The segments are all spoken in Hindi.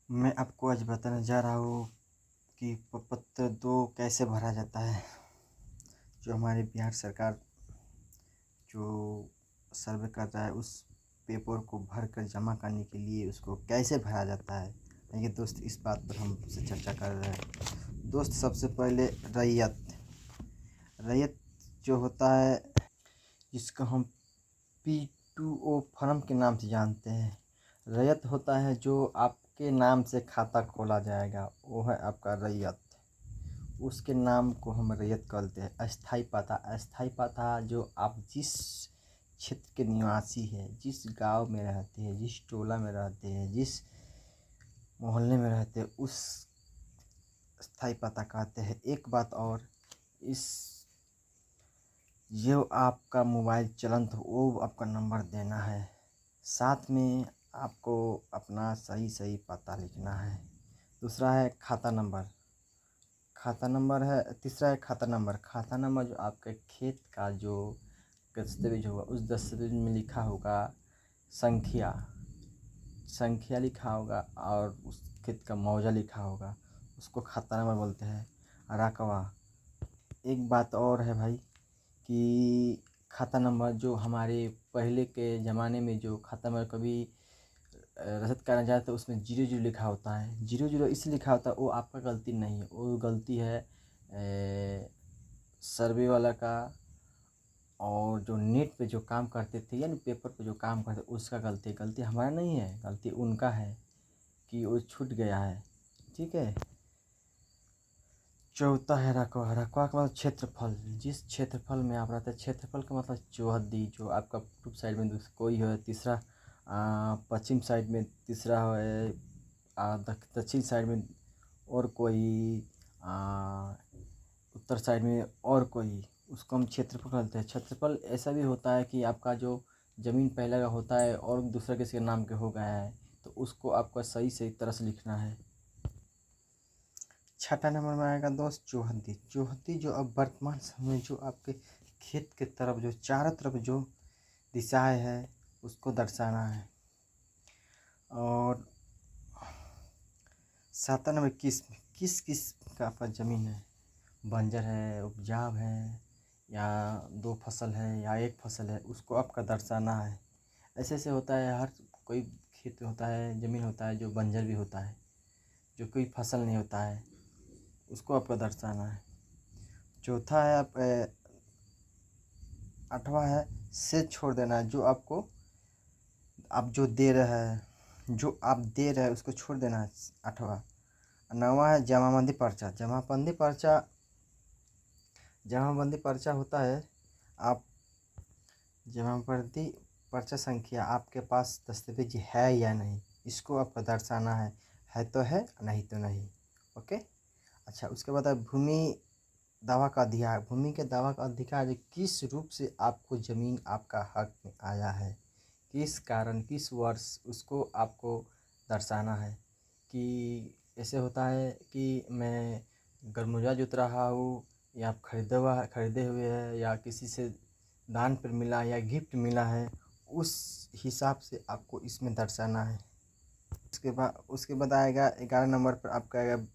मैं आपको आज बताने जा रहा हूँ कि पत्र 2 कैसे भरा जाता है। जो हमारी बिहार सरकार जो सर्वे कर रहा है उस पेपर को भर कर जमा करने के लिए उसको कैसे भरा जाता है। आइए दोस्त इस बात पर हम से चर्चा कर रहे हैं। दोस्त सबसे पहले रैयत रैयत जो होता है जिसको हम P2O फॉर्म के नाम से जानते हैं। रैयत होता है जो आपके नाम से खाता खोला जाएगा, वो है आपका रैयत। उसके नाम को हम रैयत कहते हैं। अस्थाई पता जो आप जिस क्षेत्र के निवासी है, जिस गांव में रहते हैं, जिस टोला में रहते हैं, जिस मोहल्ले में रहते हैं, उस स्थायी पता कहते हैं। एक बात और, इस जो आपका मोबाइल चलन हो वो आपका नंबर देना है। साथ में आपको अपना सही पता लिखना है। दूसरा है खाता नंबर। तीसरा है खाता नंबर जो आपके खेत का जो दस्तावेज होगा उस दस्तावेज में लिखा होगा संख्या लिखा होगा और उस खेत का मौजा लिखा होगा, उसको खाता नंबर बोलते हैं। रकबा। एक बात और है भाई कि खाता नंबर जो हमारे पहले के ज़माने में जो खाता नंबर कभी रसीद करना जाए तो उसमें 00 लिखा होता है। 00 इसलिए लिखा होता है, वो आपका गलती नहीं है, वो गलती है सर्वे वाला का। और जो नेट पे जो काम करते थे यानी पेपर पे जो काम करते उसका गलती हमारा नहीं है, गलती उनका है कि वो छूट गया है। ठीक है। चौथा है रकबा। रकबा का मतलब क्षेत्रफल। जिस क्षेत्रफल में आप रहते हैं, क्षेत्रफल का मतलब चौहद्दी जो आपका पूर्व साइड में कोई है, तीसरा पश्चिम साइड में, तीसरा है दक्षिण साइड में और कोई, उत्तर साइड में और कोई, उसको हम क्षेत्रफल कहते हैं। क्षेत्रफल ऐसा भी होता है कि आपका जो ज़मीन पहले का होता है और दूसरा किसी के नाम के हो गया है तो उसको आपका सही तरह से लिखना है। छठा नंबर में आएगा दोस्त चौहद्दी। चौहद्दी जो अब वर्तमान समय में जो आपके खेत के तरफ जो चारों तरफ जो दिशाएं है उसको दर्शाना है। और सातवां नंबर किस का आपका ज़मीन है, बंजर है, उपजाऊ है, या 2 फसल है या 1 फसल है, उसको आपका दर्शाना है। ऐसे होता है, हर कोई खेत होता है, ज़मीन होता है जो बंजर भी होता है, जो कोई फसल नहीं होता है, उसको आपको दर्शाना है। चौथा है आठवां है से छोड़ देना है। जो आपको आप जो दे रहे हैं, जो आप दे रहे हैं उसको छोड़ देना है, आठवां। नौवां है जमाबंदी पर्चा होता है। आप जमाबंदी पर्चा संख्या आपके पास दस्तावेज है या नहीं, इसको आपको दर्शाना है तो है, नहीं तो नहीं। ओके। अच्छा, उसके बाद है भूमि दावा का अधिकार। भूमि के दावा का अधिकार किस रूप से आपको ज़मीन आपका हक में आया है, किस कारण, किस वर्ष, उसको आपको दर्शाना है। कि ऐसे होता है कि मैं गरमुजा जोत रहा हूँ या खरीदे हुए है या किसी से दान पर मिला या गिफ्ट मिला है, उस हिसाब से आपको इसमें दर्शाना है। उसके बाद आएगा 11 नंबर पर आपका आएगा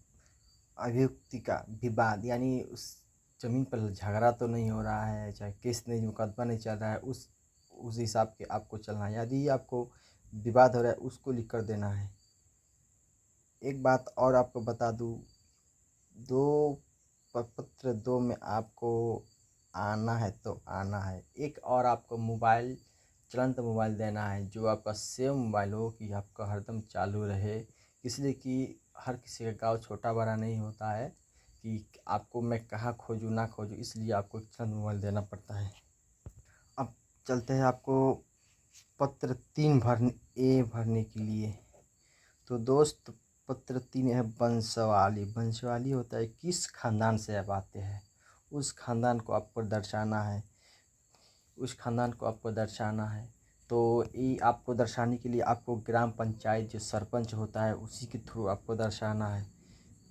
अभियुक्ति का विवाद। यानी उस ज़मीन पर झगड़ा तो नहीं हो रहा है, चाहे केस नहीं, मुकदमा नहीं चल रहा है, उस हिसाब के आपको चलना है। यदि आपको विवाद हो रहा है उसको लिख कर देना है। एक बात और आपको बता दूँ, पत्र 2 में आपको आना है तो आना है। एक और आपको चलंत मोबाइल देना है जो आपका सेव मोबाइल हो, कि आपका हरदम चालू रहे। इसलिए कि हर किसी का गाँव छोटा बड़ा नहीं होता है कि आपको मैं कहाँ खोजूँ ना खोजूँ, इसलिए आपको चलंत मोबाइल देना पड़ता है। अब चलते हैं आपको पत्र 3 भरने के लिए। तो दोस्त पत्र 3 है वंशावली। वंशावली होता है किस खानदान से आप आते हैं, उस खानदान को आपको दर्शाना है। तो ये आपको दर्शाने के लिए आपको ग्राम पंचायत जो सरपंच होता है उसी के थ्रू आपको दर्शाना है।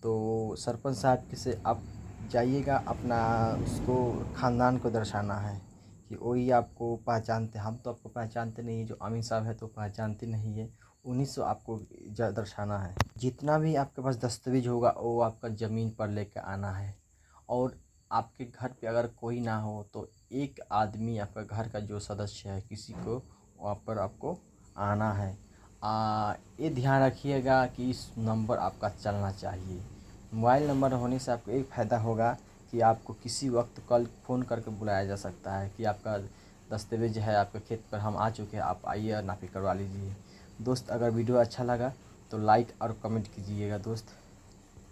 तो सरपंच साहब के से आप जाइएगा, अपना उसको ख़ानदान को दर्शाना है कि वही आपको पहचानते। हम तो आपको पहचानते नहीं, जो अमीन साहब है तो पहचानते नहीं है, 1900 आपको दर्शाना है। जितना भी आपके पास दस्तावेज होगा वो आपका ज़मीन पर लेकर आना है। और आपके घर पे अगर कोई ना हो तो एक आदमी आपका घर का जो सदस्य है किसी को वहाँ पर आपको आना है। ये ध्यान रखिएगा कि इस नंबर आपका चलना चाहिए। मोबाइल नंबर होने से आपको एक फ़ायदा होगा कि आपको किसी वक्त कल फ़ोन करके बुलाया जा सकता है कि आपका दस्तावेज है आपके खेत पर, हम आ चुके हैं, आप आइए और नापी करवा लीजिए। दोस्त, अगर वीडियो अच्छा लगा तो लाइक और कमेंट कीजिएगा दोस्त।